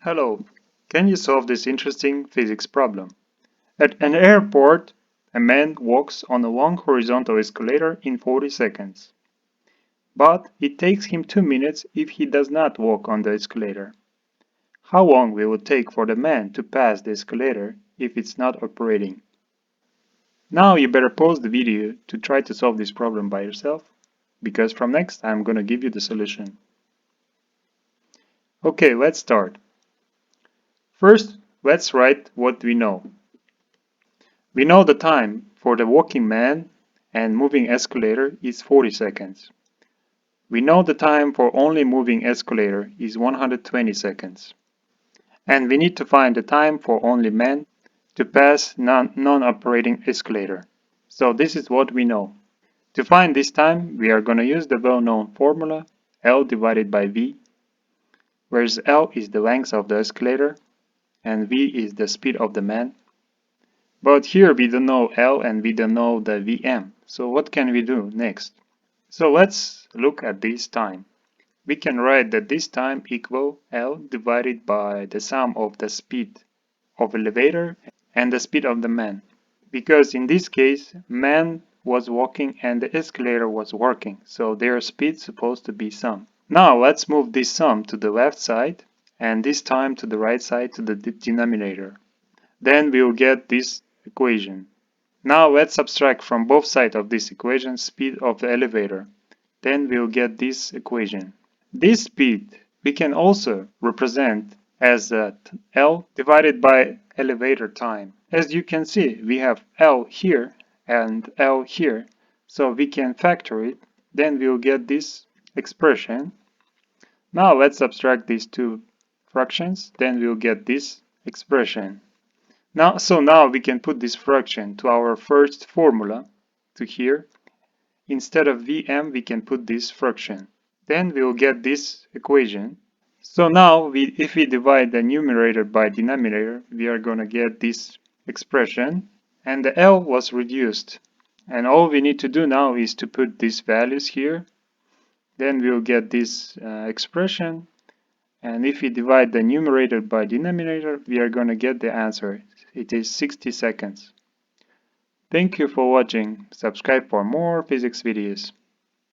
Hello, can you solve this interesting physics problem? At an airport, a man walks on a long horizontal escalator in 40 seconds. But it takes him 2 minutes if he does not walk on the escalator. How long will it take for the man to pass the escalator if it's not operating? Now you better pause the video to try to solve this problem by yourself, because from next I'm gonna give you the solution. Okay, let's start. First, let's write what we know. We know the time for the walking man and moving escalator is 40 seconds. We know the time for only moving escalator is 120 seconds. And we need to find the time for only man to pass non-operating escalator. So this is what we know. To find this time, we are going to use the well-known formula L divided by V, whereas L is the length of the escalator and V is the speed of the man. But here we don't know L and we don't know the Vm. So what can we do next? So let's look at this time. We can write that this time equal L divided by the sum of the speed of elevator and the speed of the man. Because in this case, man was walking and the escalator was working. So their speed is supposed to be sum. Now let's move this sum to the left side and this time to the right side to the denominator. Then we'll get this equation. Now let's subtract from both sides of this equation speed of the elevator. Then we'll get this equation. This speed we can also represent as L divided by elevator time. As you can see, we have L here and L here, so we can factor it. Then we'll get this expression. Now let's subtract these two fractions, then we'll get this expression. Now we can put this fraction to our first formula, to here. Instead of Vm, we can put this fraction. Then we'll get this equation. So now, if we divide the numerator by denominator, we are going to get this expression. And the L was reduced. And all we need to do now is to put these values here. Then we'll get this expression. And if we divide the numerator by denominator, we are going to get the answer. It is 60 seconds. Thank you for watching. Subscribe for more physics videos.